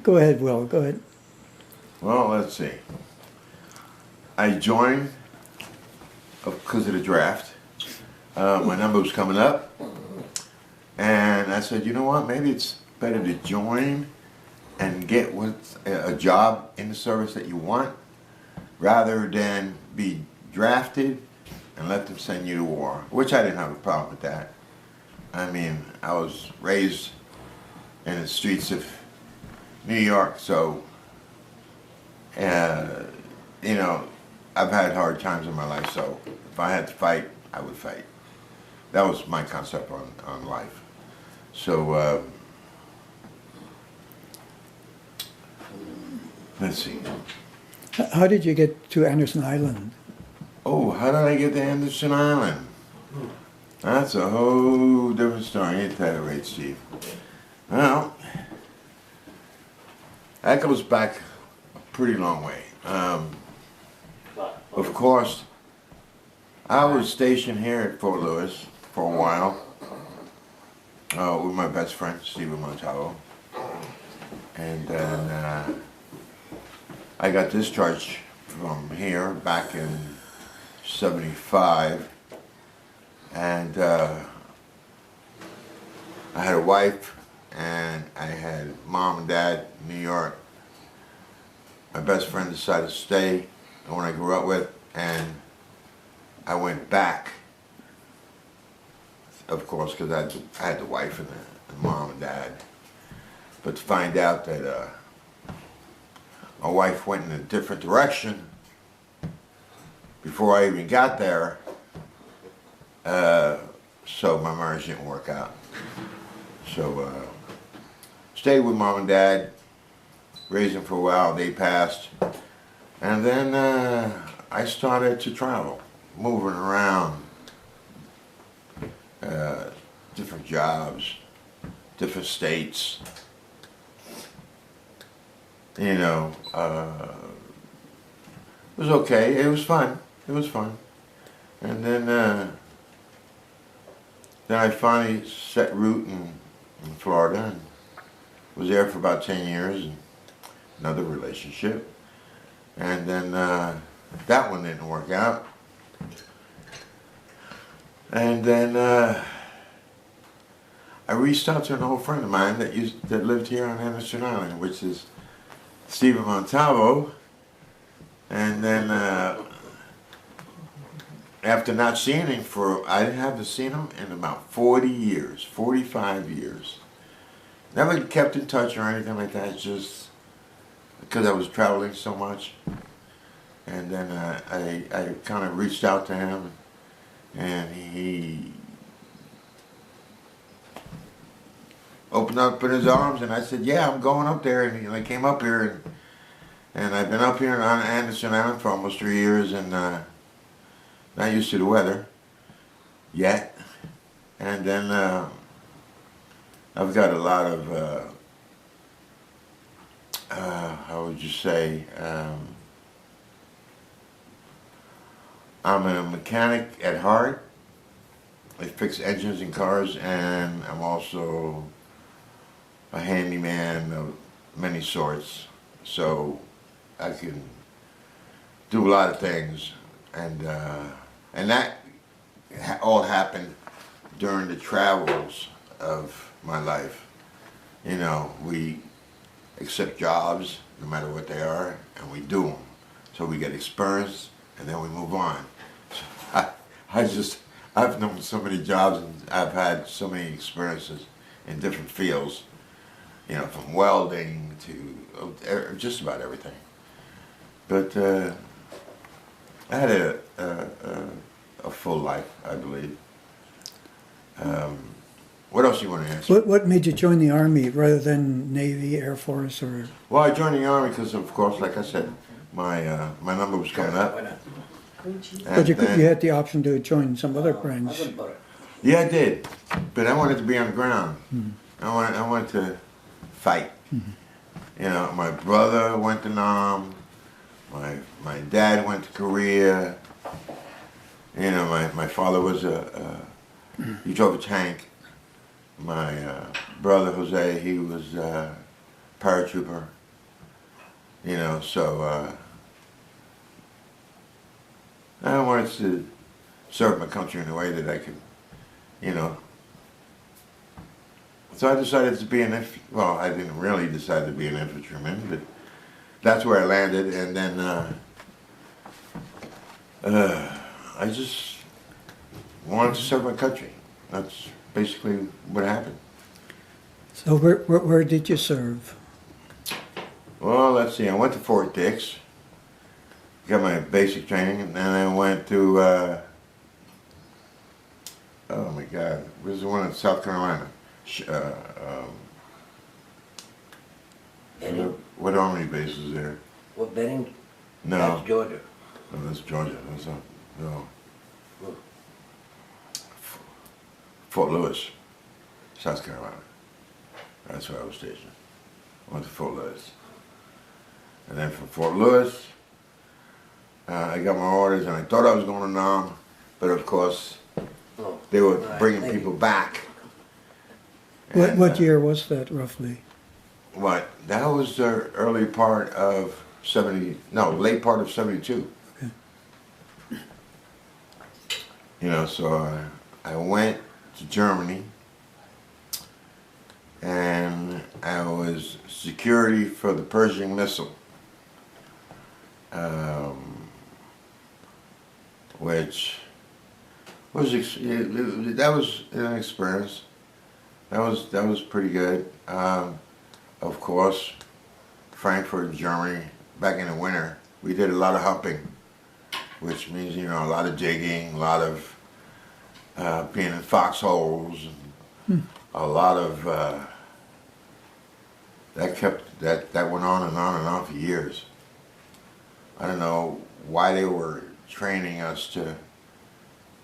Go ahead, Will. Go ahead. Well, let's see. I joined because of the draft. My number was coming up, and I said, you know what? Maybe it's better to join and get a job in the service that you want, rather than be drafted and let them send you to war. Which I didn't have a problem with that. I mean, I was raised in the streets of New York, so you know, I've had hard times in my life, so if I had to fight, I would fight. That was my concept on life. So, let's see. How did you get to Anderson Island? Oh, how did I get to Anderson Island? That's a whole different story, ain't that right, Steve? Well, that goes back a pretty long way. Of course, I was stationed here at Fort Lewis for a while with my best friend, Stephen Montalvo. And then I got discharged from here back in '75. And I had a wife, and I had mom and dad in New York. My best friend decided to stay, the one I grew up with, and I went back, of course, because I had the wife and the mom and dad. But to find out that my wife went in a different direction before I even got there, so my marriage didn't work out. So stayed with mom and dad, raised them for a while. They passed, and then I started to travel, moving around, different jobs, different states. You know, it was okay. It was fun. It was fun. And then I finally set root in Florida and was there for about 10 years, and another relationship. And then that one didn't work out. And then I reached out to an old friend of mine that lived here on Anderson Island, which is Stephen Montalvo. And then after not seeing him I haven't seen him in about 40 years, 45 years. Never kept in touch or anything like that, just because I was traveling so much. And then I kind of reached out to him, and he opened up in his arms, and I said, yeah, I'm going up there. And I came up here, and I've been up here on Anderson Island for almost 3 years, and not used to the weather yet. And then I've got a lot of, how would you say, I'm a mechanic at heart. I fix engines in cars, and I'm also a handyman of many sorts. So I can do a lot of things, and that all happened during the travels of my life. You know, we accept jobs, no matter what they are, and we do them. So we get experience, and then we move on. So I've known so many jobs, and I've had so many experiences in different fields, you know, from welding to just about everything. But I had a full life, I believe. What else do you want to ask? What made you join the Army rather than Navy, Air Force, or? Well, I joined the Army because, of course, like I said, my number was coming up. But you had the option to join some other branch. Yeah, I did, but I wanted to be on the ground. I wanted to fight. You know, my brother went to Nam. My dad went to Korea. You know, my father was he drove a tank. My brother Jose, he was paratrooper. You know, so I wanted to serve my country in a way that I could, you know. So I decided to be well, I didn't really decide to be an infantryman, but that's where I landed, and then I just wanted to serve my country. That's basically what happened. So where did you serve? Well, let's see, I went to Fort Dix, got my basic training, and then I went to, oh my God, where's the one in South Carolina? What army base is there? What, Benning? No. That's Georgia. No, that's Georgia. That's not, no. Hmm. Fort Lewis, South Carolina. That's where I was stationed. I went to Fort Lewis. And then from Fort Lewis, I got my orders, and I thought I was going to Nam, but of course, Oh. they were Right, bringing thank people you. back. What And, year was that roughly? What? That was the early part of late part of 72. Okay. You know, so I went to Germany, and I was security for the Pershing missile, which was that was an experience. That was pretty good. Of course, Frankfurt, Germany, back in the winter, we did a lot of humping, which means, you know, a lot of digging, a lot of being in foxholes, and a lot of that went on and on and on for years. I don't know why they were training us to.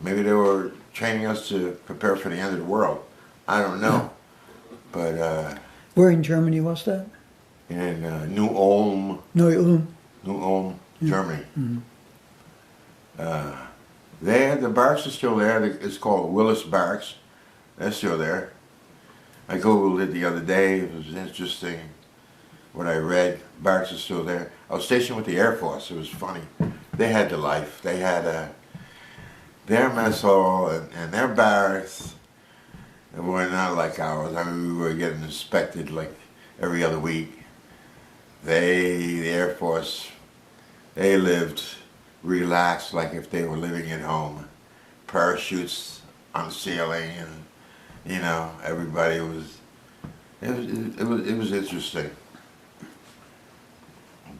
Maybe they were training us to prepare for the end of the world. I don't know, but Where in Germany was that? in New Ulm, Neu-Ulm. Germany. The barracks are still there. It's called Willis Barracks. That's still there. I googled it the other day. It was interesting what I read. Barracks is still there. I was stationed with the Air Force. It was funny. They had the life. They had their mess hall and their barracks. They were not like ours. I mean, we were getting inspected like every other week. The Air Force, they lived relaxed like if they were living at home. Parachutes on the ceiling, and you know, everybody was. It was interesting,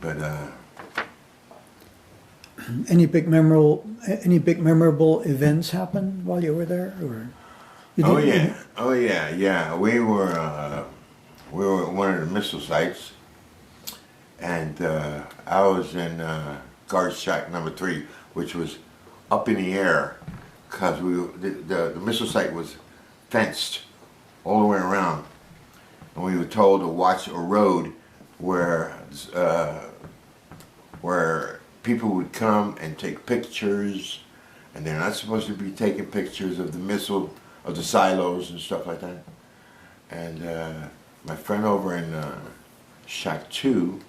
but Any big memorable events happen while you were there, or? You oh didn't- yeah. We were at one of the missile sites, and I was in guard shack number 3, which was up in the air, because the missile site was fenced all the way around, and we were told to watch a road where people would come and take pictures, and they're not supposed to be taking pictures of the missile, of the silos and stuff like that. And my friend over in Shack 2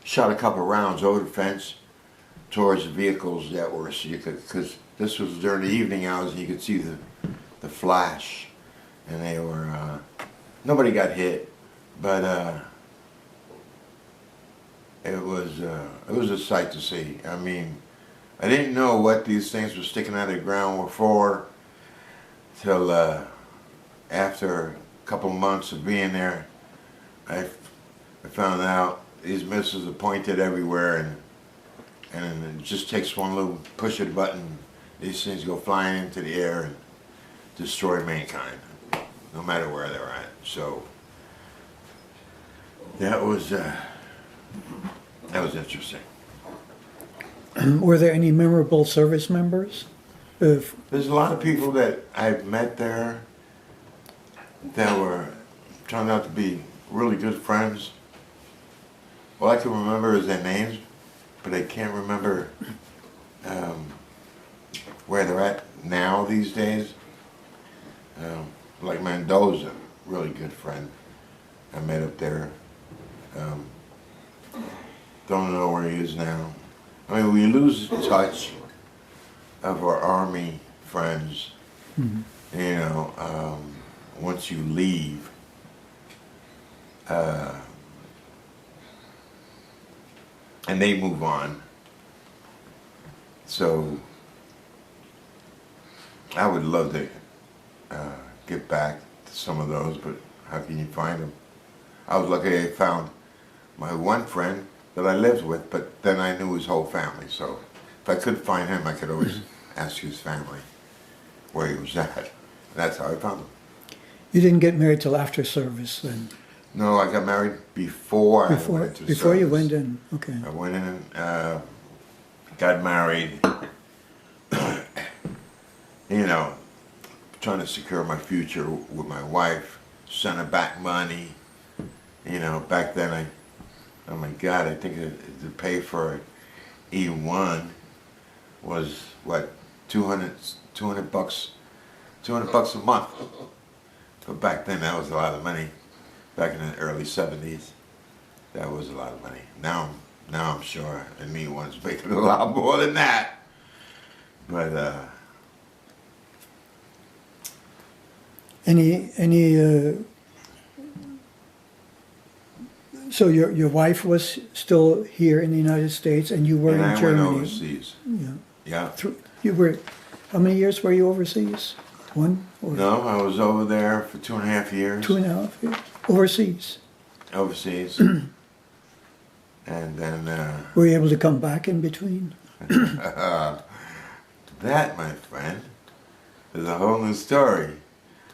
shot a couple rounds over the fence towards the vehicles that were, so you could, because this was during the evening hours, and you could see the flash, and they were, nobody got hit, but it was a sight to see. I mean, I didn't know what these things were sticking out of the ground were for till after a couple months of being there. I found out these missiles are pointed everywhere, and it just takes one little push of the button, these things go flying into the air and destroy mankind, no matter where they're at. So that was interesting. Were there any memorable service members? There's a lot of people that I've met there that turned out to be really good friends. All I can remember is their names, but I can't remember where they're at now these days. Like Mendoza, really good friend I met up there. Don't know where he is now. I mean, we lose touch of our Army friends, you know, once you leave. And they move on. So I would love to get back to some of those, but how can you find them? I was lucky I found my one friend that I lived with, but then I knew his whole family. So if I could find him, I could always ask his family where he was at. That's how I found him. You didn't get married till after service then? No, I got married before I went to Before you service. went in, okay. I went in and got married, you know, trying to secure my future with my wife, sent her back money. You know, back then oh my God, I think to pay for E1 was what, 200 bucks a month. But back then that was a lot of money. Back in the early 70s, that was a lot of money. Now I'm sure an E1's making a lot more than that. But so your wife was still here in the United States and you were and in I Germany? went overseas. Yeah. Yeah. You were, how many years were you overseas? One? Or No, I was over there for 2.5 years. 2.5 years? Overseas? Overseas. And then Were you able to come back in between? that, my friend, is a whole new story.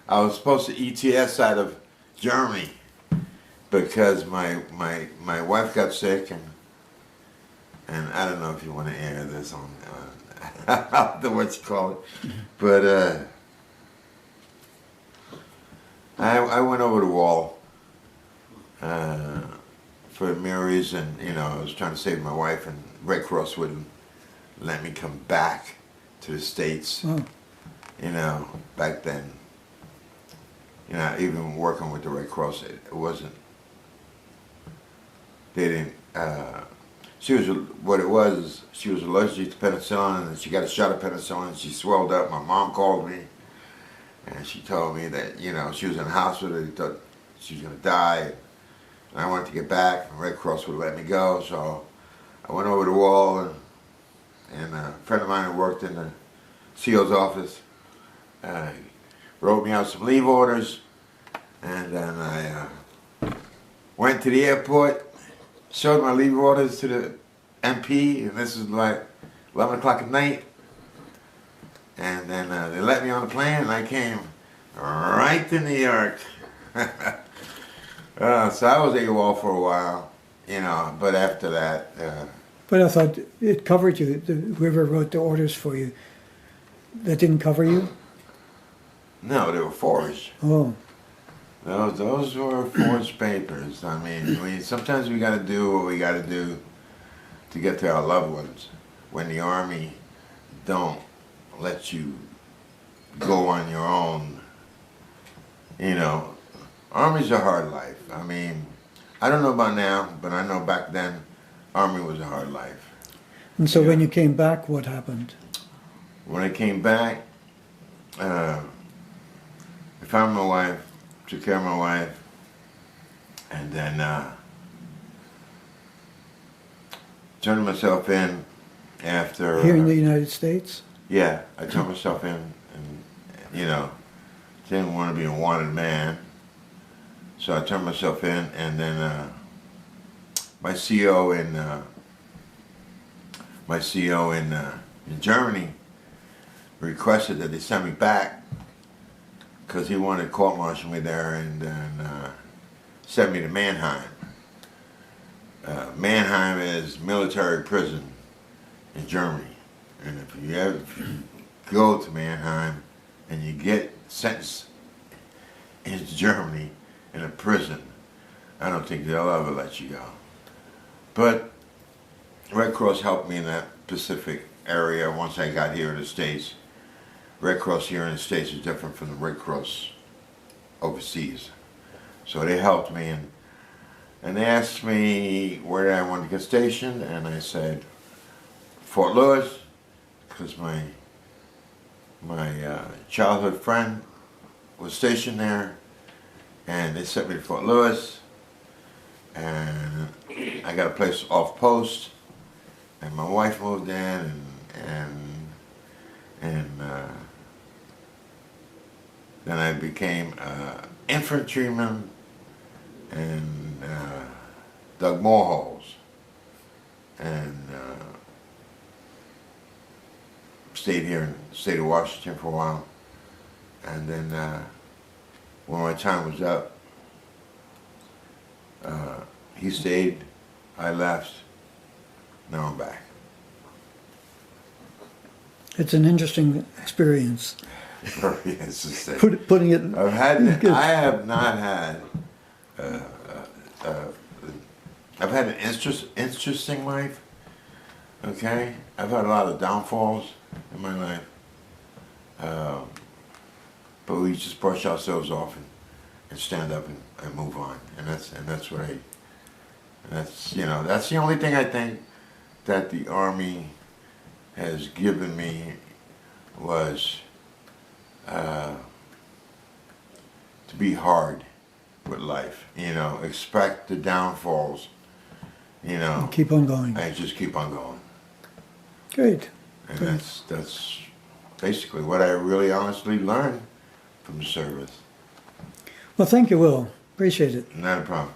I was supposed to ETS out of Germany because my wife got sick, and I don't know if you want to air this on I don't know what you call it, but I went over the wall for a mere reason. You know, I was trying to save my wife, and Red Cross wouldn't let me come back to the States. Oh. You know, back then, you know, even working with the Red Cross, it wasn't, they didn't, she was, what it was, she was allergic to penicillin, and she got a shot of penicillin, and she swelled up. My mom called me, and she told me that, you know, she was in the hospital, they thought she was going to die, and I wanted to get back, and Red Cross would let me go, so I went over the wall, and a friend of mine who worked in the CO's office wrote me out some leave orders, and then I went to the airport, showed my leave orders to the MP, and this was like 11 o'clock at night, and then they let me on the plane, and I came right to New York. So I was AWOL for a while, you know, but after that... But I thought it covered you, whoever wrote the orders for you. That didn't cover you? No, they were forged. Oh. Those were forged papers. I mean, sometimes we got to do what we got to do to get to our loved ones. When the Army don't let you go on your own, you know, Army's a hard life. I mean, I don't know about now, but I know back then, Army was a hard life. And so Yeah. when you came back, what happened? When I came back, I found my wife, took care of my wife, and then turned myself in after... Here in the United States? Yeah, I turned myself in, and, you know, didn't want to be a wanted man, so I turned myself in, and then my CO in Germany requested that they send me back because he wanted to court-martial me there and then send me to Mannheim. Mannheim is military prison in Germany, and if you go to Mannheim and you get sentenced in Germany in a prison, I don't think they'll ever let you go. But Red Cross helped me in that Pacific area once I got here in the States. Red Cross here in the States is different from the Red Cross overseas. So they helped me, And they asked me where I wanted to get stationed, and I said Fort Lewis, because my childhood friend was stationed there, and they sent me to Fort Lewis, and I got a place off post, and my wife moved in, and then I became infantryman and dug more holes, and stayed here in the state of Washington for a while, and then when my time was up, he stayed, I left, now I'm back. It's an interesting experience. Yes, to say. Putting it. I have not had. I've had an interesting life. Okay, I've had a lot of downfalls in my life, but we just brush ourselves off and stand up and move on, and that's what that's the only thing I think that the Army has given me was to be hard with life, expect the downfalls, Keep on going. and just keep on going. Great. And Great. that's basically what I really honestly learned from the service. Well, thank you, Will. Appreciate it. Not a problem.